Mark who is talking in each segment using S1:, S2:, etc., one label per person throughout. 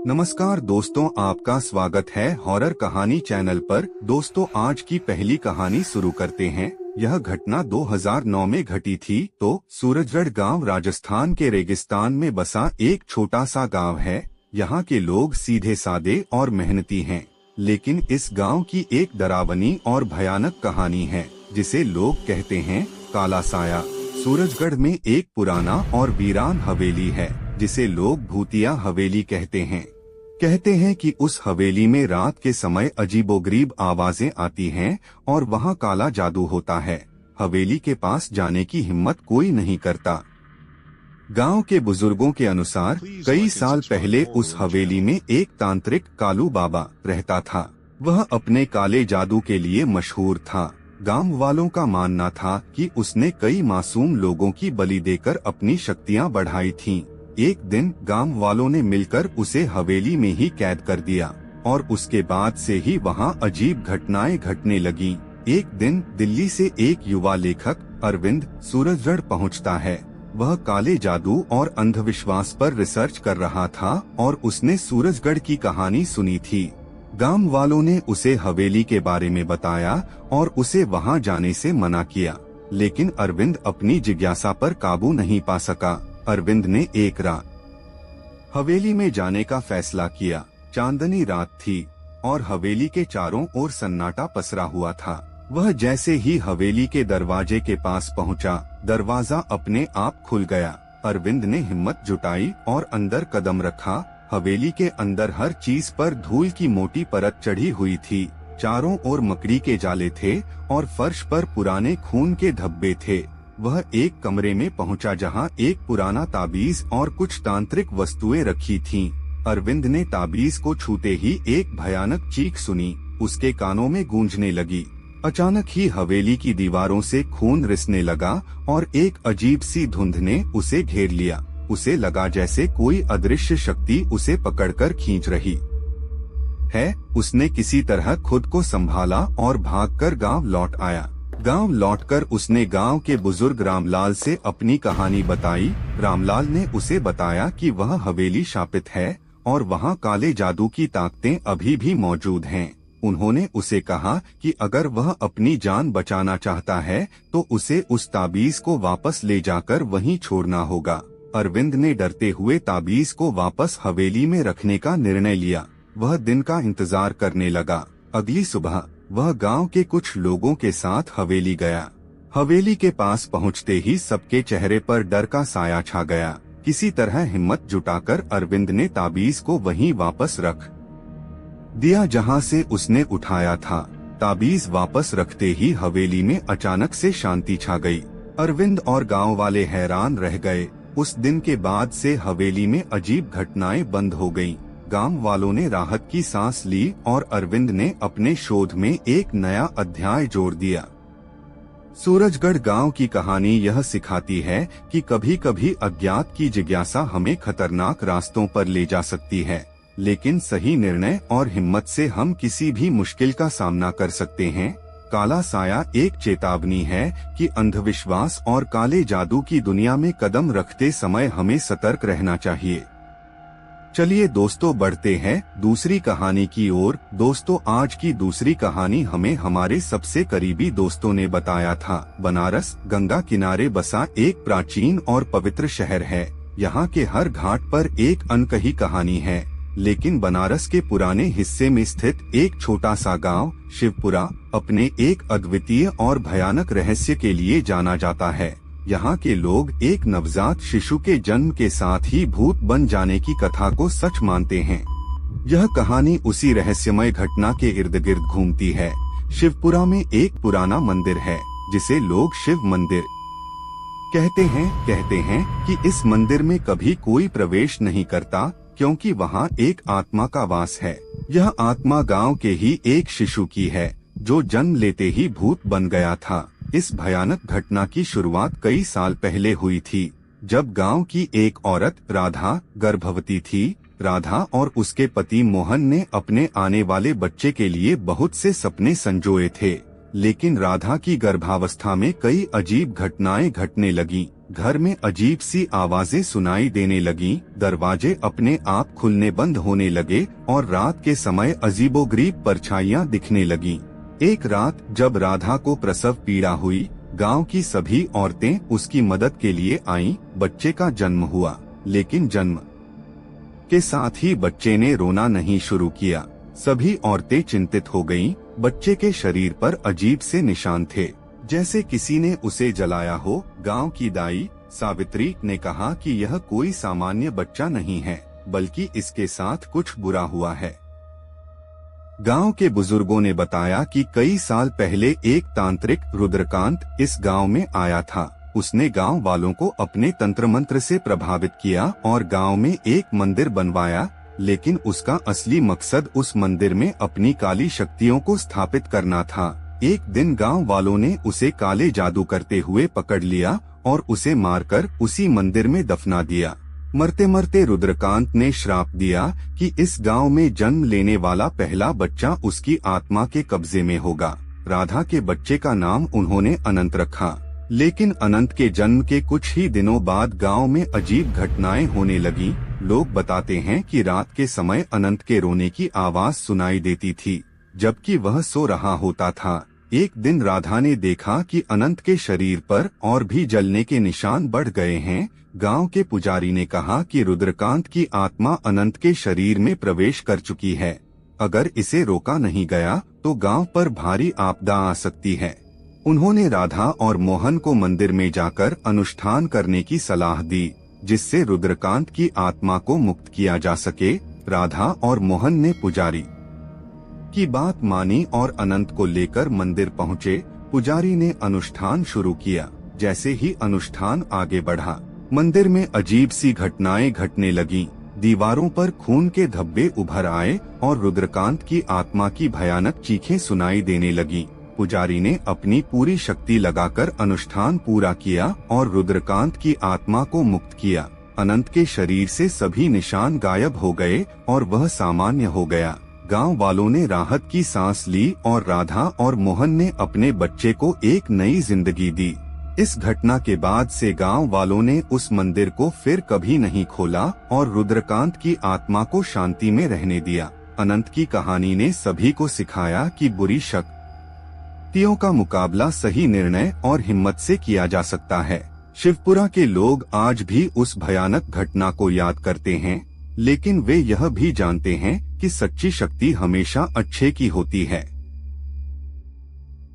S1: नमस्कार दोस्तों, आपका स्वागत है हॉरर कहानी चैनल पर। दोस्तों, आज की पहली कहानी शुरू करते हैं। यह घटना 2009 में घटी थी। तो सूरजगढ़ गांव राजस्थान के रेगिस्तान में बसा एक छोटा सा गांव है। यहाँ के लोग सीधे सादे और मेहनती हैं, लेकिन इस गांव की एक डरावनी और भयानक कहानी है, जिसे लोग कहते हैं काला साया। सूरजगढ़ में एक पुराना और वीरान हवेली है, जिसे लोग भूतिया हवेली कहते हैं। कहते हैं कि उस हवेली में रात के समय अजीबोगरीब आवाजें आती हैं और वहां काला जादू होता है। हवेली के पास जाने की हिम्मत कोई नहीं करता। गांव के बुजुर्गों के अनुसार कई साल पहले उस हवेली में एक तांत्रिक कालू बाबा रहता था। वह अपने काले जादू के लिए मशहूर था। गांव वालों का मानना था कि उसने कई मासूम लोगों की बलि देकर अपनी शक्तियां बढ़ाई थीं। एक दिन गांव वालों ने मिलकर उसे हवेली में ही कैद कर दिया और उसके बाद से ही वहां अजीब घटनाएं घटने लगीं। एक दिन दिल्ली से एक युवा लेखक अरविंद सूरजगढ़ पहुंचता है। वह काले जादू और अंधविश्वास पर रिसर्च कर रहा था और उसने सूरजगढ़ की कहानी सुनी थी। गांव वालों ने उसे हवेली के बारे में बताया और उसे वहां जाने से मना किया, लेकिन अरविंद अपनी जिज्ञासा पर काबू नहीं पा सका। अरविंद ने एक रात हवेली में जाने का फैसला किया। चांदनी रात थी और हवेली के चारों ओर सन्नाटा पसरा हुआ था। वह जैसे ही हवेली के दरवाजे के पास पहुंचा, दरवाजा अपने आप खुल गया। अरविंद ने हिम्मत जुटाई और अंदर कदम रखा। हवेली के अंदर हर चीज पर धूल की मोटी परत चढ़ी हुई थी। चारों ओर मकड़ी के जाले थे और फर्श पर पुराने खून के धब्बे थे। वह एक कमरे में पहुंचा जहां एक पुराना ताबीज और कुछ तांत्रिक वस्तुएं रखी थीं। अरविंद ने ताबीज को छूते ही एक भयानक चीख सुनी। उसके कानों में गूंजने लगी। अचानक ही हवेली की दीवारों से खून रिसने लगा और एक अजीब सी धुंध ने उसे घेर लिया। उसे लगा जैसे कोई अदृश्य शक्ति उसे पकड़कर खींच रही है। उसने किसी तरह खुद को संभाला और भागकर गांव लौट आया। गांव लौटकर उसने गांव के बुजुर्ग रामलाल से अपनी कहानी बताई। रामलाल ने उसे बताया कि वह हवेली शापित है और वहां काले जादू की ताकतें अभी भी मौजूद हैं। उन्होंने उसे कहा कि अगर वह अपनी जान बचाना चाहता है तो उसे उस ताबीज को वापस ले जाकर वहीं छोड़ना होगा। अरविंद ने डरते हुए ताबीज को वापस हवेली में रखने का निर्णय लिया। वह दिन का इंतजार करने लगा। अगली सुबह वह गांव के कुछ लोगों के साथ हवेली गया। हवेली के पास पहुंचते ही सबके चेहरे पर डर का साया छा गया। किसी तरह हिम्मत जुटाकर अरविंद ने ताबीज को वहीं वापस रख दिया जहां से उसने उठाया था। ताबीज वापस रखते ही हवेली में अचानक से शांति छा गई। अरविंद और गांव वाले हैरान रह गए। उस दिन के बाद से हवेली में अजीब घटनाएं बंद हो गईं। गांव वालों ने राहत की सांस ली और अरविंद ने अपने शोध में एक नया अध्याय जोड़ दिया। सूरजगढ़ गांव की कहानी यह सिखाती है कि कभी कभी अज्ञात की जिज्ञासा हमें खतरनाक रास्तों पर ले जा सकती है, लेकिन सही निर्णय और हिम्मत से हम किसी भी मुश्किल का सामना कर सकते हैं। काला साया एक चेतावनी है कि अंधविश्वास और काले जादू की दुनिया में कदम रखते समय हमें सतर्क रहना चाहिए। चलिए दोस्तों, बढ़ते हैं दूसरी कहानी की ओर। दोस्तों, आज की दूसरी कहानी हमें हमारे सबसे करीबी दोस्तों ने बताया था। बनारस गंगा किनारे बसा एक प्राचीन और पवित्र शहर है। यहाँ के हर घाट पर एक अनकही कहानी है। लेकिन बनारस के पुराने हिस्से में स्थित एक छोटा सा गांव शिवपुरा अपने एक अद्वितीय और भयानक रहस्य के लिए जाना जाता है। यहाँ के लोग एक नवजात शिशु के जन्म के साथ ही भूत बन जाने की कथा को सच मानते हैं। यह कहानी उसी रहस्यमय घटना के इर्द गिर्द घूमती है। शिवपुरा में एक पुराना मंदिर है जिसे लोग शिव मंदिर कहते हैं कि इस मंदिर में कभी कोई प्रवेश नहीं करता, क्योंकि वहाँ एक आत्मा का वास है। यह आत्मा गांव के ही एक शिशु की है जो जन्म लेते ही भूत बन गया था। इस भयानक घटना की शुरुआत कई साल पहले हुई थी, जब गांव की एक औरत राधा गर्भवती थी। राधा और उसके पति मोहन ने अपने आने वाले बच्चे के लिए बहुत से सपने संजोए थे। लेकिन राधा की गर्भावस्था में कई अजीब घटनाएं घटने लगी। घर में अजीब सी आवाजें सुनाई देने लगी, दरवाजे अपने आप खुलने बंद होने लगे और रात के समय अजीबोगरीब परछाइयां दिखने लगी। एक रात जब राधा को प्रसव पीड़ा हुई, गांव की सभी औरतें उसकी मदद के लिए आईं। बच्चे का जन्म हुआ, लेकिन जन्म के साथ ही बच्चे ने रोना नहीं शुरू किया। सभी औरतें चिंतित हो गईं। बच्चे के शरीर पर अजीब से निशान थे, जैसे किसी ने उसे जलाया हो। गांव की दाई सावित्री ने कहा कि यह कोई सामान्य बच्चा नहीं है, बल्कि इसके साथ कुछ बुरा हुआ है। गांव के बुजुर्गों ने बताया कि कई साल पहले एक तांत्रिक रुद्रकांत इस गांव में आया था। उसने गांव वालों को अपने तंत्र मंत्र से प्रभावित किया और गांव में एक मंदिर बनवाया, लेकिन उसका असली मकसद उस मंदिर में अपनी काली शक्तियों को स्थापित करना था। एक दिन गांव वालों ने उसे काले जादू करते हुए पकड़ लिया और उसे मारकर उसी मंदिर में दफना दिया। मरते मरते रुद्रकांत ने श्राप दिया कि इस गांव में जन्म लेने वाला पहला बच्चा उसकी आत्मा के कब्जे में होगा। राधा के बच्चे का नाम उन्होंने अनंत रखा, लेकिन अनंत के जन्म के कुछ ही दिनों बाद गांव में अजीब घटनाएं होने लगी। लोग बताते हैं कि रात के समय अनंत के रोने की आवाज सुनाई देती थी, जबकि वह सो रहा होता था। एक दिन राधा ने देखा कि अनंत के शरीर पर और भी जलने के निशान बढ़ गए हैं। गांव के पुजारी ने कहा कि रुद्रकांत की आत्मा अनंत के शरीर में प्रवेश कर चुकी है। अगर इसे रोका नहीं गया तो गांव पर भारी आपदा आ सकती है। उन्होंने राधा और मोहन को मंदिर में जाकर अनुष्ठान करने की सलाह दी, जिससे रुद्रकांत की आत्मा को मुक्त किया जा सके। राधा और मोहन ने पुजारी की बात मानी और अनंत को लेकर मंदिर पहुँचे। पुजारी ने अनुष्ठान शुरू किया। जैसे ही अनुष्ठान आगे बढ़ा, मंदिर में अजीब सी घटनाएं घटने लगीं। दीवारों पर खून के धब्बे उभर आए और रुद्रकांत की आत्मा की भयानक चीखें सुनाई देने लगीं। पुजारी ने अपनी पूरी शक्ति लगाकर अनुष्ठान पूरा किया और रुद्रकांत की आत्मा को मुक्त किया। अनंत के शरीर से सभी निशान गायब हो गए और वह सामान्य हो गया। गांव वालों ने राहत की सांस ली और राधा और मोहन ने अपने बच्चे को एक नई जिंदगी दी। इस घटना के बाद से गांव वालों ने उस मंदिर को फिर कभी नहीं खोला और रुद्रकांत की आत्मा को शांति में रहने दिया। अनंत की कहानी ने सभी को सिखाया कि बुरी शक्तियों का मुकाबला सही निर्णय और हिम्मत से किया जा सकता है। शिवपुरा के लोग आज भी उस भयानक घटना को याद करते हैं, लेकिन वे यह भी जानते हैं कि सच्ची शक्ति हमेशा अच्छे की होती है।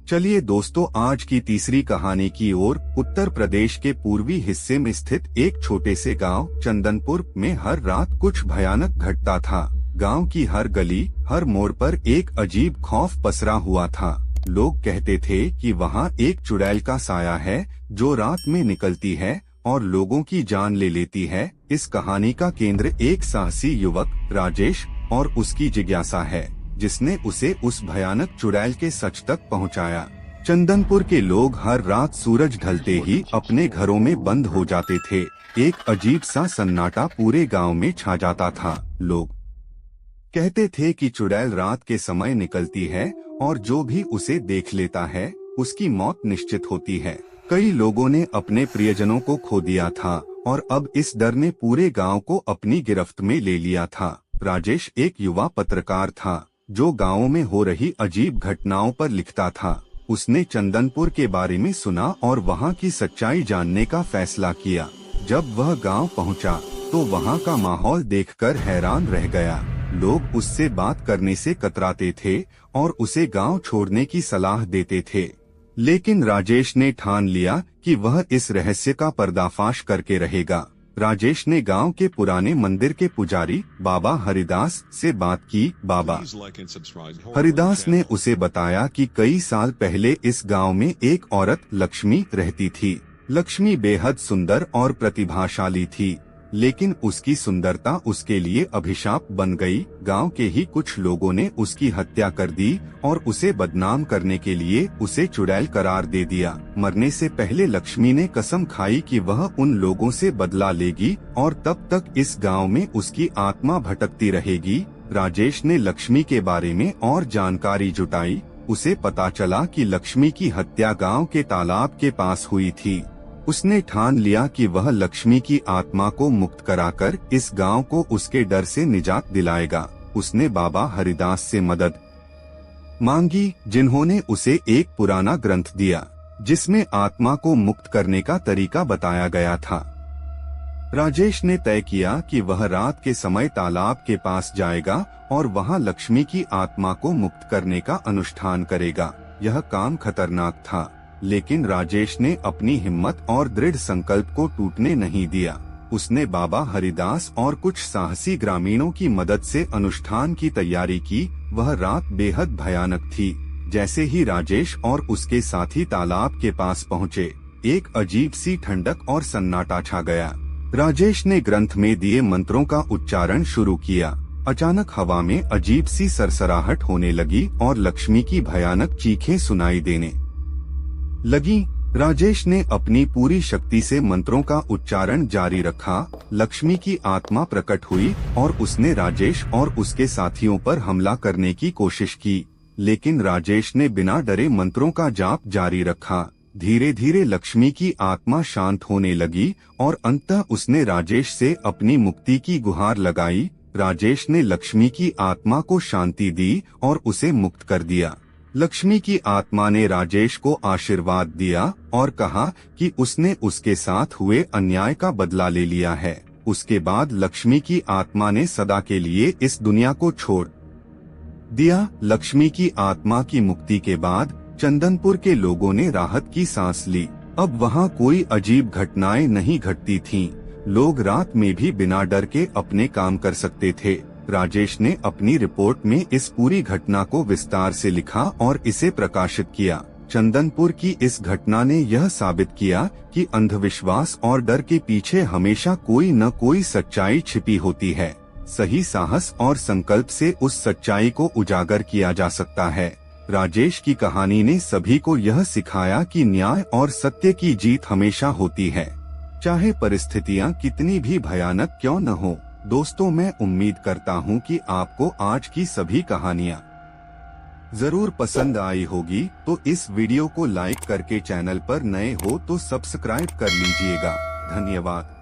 S1: चलिए दोस्तों, आज की तीसरी कहानी की ओर। उत्तर प्रदेश के पूर्वी हिस्से में स्थित एक छोटे से गांव चंदनपुर में हर रात कुछ भयानक घटता था। गांव की हर गली, हर मोड़ पर एक अजीब खौफ पसरा हुआ था। लोग कहते थे कि वहां एक चुड़ैल का साया है जो रात में निकलती है और लोगों की जान ले लेती है। इस कहानी का केंद्र एक साहसी युवक राजेश और उसकी जिज्ञासा है, जिसने उसे उस भयानक चुड़ैल के सच तक पहुंचाया। चंदनपुर के लोग हर रात सूरज ढलते ही अपने घरों में बंद हो जाते थे। एक अजीब सा सन्नाटा पूरे गांव में छा जाता था। लोग कहते थे कि चुड़ैल रात के समय निकलती है और जो भी उसे देख लेता है उसकी मौत निश्चित होती है। कई लोगों ने अपने प्रियजनों को खो दिया था और अब इस डर ने पूरे गांव को अपनी गिरफ्त में ले लिया था। राजेश एक युवा पत्रकार था जो गांवों में हो रही अजीब घटनाओं पर लिखता था। उसने चंदनपुर के बारे में सुना और वहां की सच्चाई जानने का फैसला किया। जब वह गांव पहुंचा तो वहां का माहौल देखकर हैरान रह गया। लोग उससे बात करने से कतराते थे और उसे गांव छोड़ने की सलाह देते थे, लेकिन राजेश ने ठान लिया कि वह इस रहस्य का पर्दाफाश करके रहेगा। राजेश ने गांव के पुराने मंदिर के पुजारी बाबा हरिदास से बात की। बाबा हरिदास ने उसे बताया कि कई साल पहले इस गांव में एक औरत लक्ष्मी रहती थी। लक्ष्मी बेहद सुंदर और प्रतिभाशाली थी, लेकिन उसकी सुंदरता उसके लिए अभिशाप बन गई। गांव के ही कुछ लोगों ने उसकी हत्या कर दी और उसे बदनाम करने के लिए उसे चुड़ैल करार दे दिया। मरने से पहले लक्ष्मी ने कसम खाई कि वह उन लोगों से बदला लेगी और तब तक इस गांव में उसकी आत्मा भटकती रहेगी। राजेश ने लक्ष्मी के बारे में और जानकारी जुटाई। उसे पता चला कि लक्ष्मी की हत्या गांव के तालाब के पास हुई थी। उसने ठान लिया कि वह लक्ष्मी की आत्मा को मुक्त कराकर इस गांव को उसके डर से निजात दिलाएगा। उसने बाबा हरिदास से मदद मांगी, जिन्होंने उसे एक पुराना ग्रंथ दिया जिसमें आत्मा को मुक्त करने का तरीका बताया गया था। राजेश ने तय किया कि वह रात के समय तालाब के पास जाएगा और वहां लक्ष्मी की आत्मा को मुक्त करने का अनुष्ठान करेगा। यह काम खतरनाक था, लेकिन राजेश ने अपनी हिम्मत और दृढ़ संकल्प को टूटने नहीं दिया। उसने बाबा हरिदास और कुछ साहसी ग्रामीणों की मदद से अनुष्ठान की तैयारी की। वह रात बेहद भयानक थी। जैसे ही राजेश और उसके साथी तालाब के पास पहुँचे, एक अजीब सी ठंडक और सन्नाटा छा गया। राजेश ने ग्रंथ में दिए मंत्रों का उच्चारण शुरू किया। अचानक हवा में अजीब सी सरसराहट होने लगी और लक्ष्मी की भयानक चीखें सुनाई देने लगी। राजेश ने अपनी पूरी शक्ति से मंत्रों का उच्चारण जारी रखा। लक्ष्मी की आत्मा प्रकट हुई और उसने राजेश और उसके साथियों पर हमला करने की कोशिश की, लेकिन राजेश ने बिना डरे मंत्रों का जाप जारी रखा। धीरे धीरे लक्ष्मी की आत्मा शांत होने लगी और अंततः उसने राजेश से अपनी मुक्ति की गुहार लगाई। राजेश ने लक्ष्मी की आत्मा को शांति दी और उसे मुक्त कर दिया। लक्ष्मी की आत्मा ने राजेश को आशीर्वाद दिया और कहा कि उसने उसके साथ हुए अन्याय का बदला ले लिया है। उसके बाद लक्ष्मी की आत्मा ने सदा के लिए इस दुनिया को छोड़ दिया। लक्ष्मी की आत्मा की मुक्ति के बाद चंदनपुर के लोगों ने राहत की सांस ली। अब वहाँ कोई अजीब घटनाएं नहीं घटती थीं। लोग रात में भी बिना डर के अपने काम कर सकते थे। राजेश ने अपनी रिपोर्ट में इस पूरी घटना को विस्तार से लिखा और इसे प्रकाशित किया। चंदनपुर की इस घटना ने यह साबित किया कि अंधविश्वास और डर के पीछे हमेशा कोई न कोई सच्चाई छिपी होती है। सही साहस और संकल्प से उस सच्चाई को उजागर किया जा सकता है। राजेश की कहानी ने सभी को यह सिखाया कि न्याय और सत्य की जीत हमेशा होती है, चाहे परिस्थितियां कितनी भी भयानक क्यों न हो। दोस्तों, मैं उम्मीद करता हूं कि आपको आज की सभी कहानियां जरूर पसंद आई होगी। तो इस वीडियो को लाइक करके चैनल पर नए हो तो सब्सक्राइब कर लीजिएगा। धन्यवाद।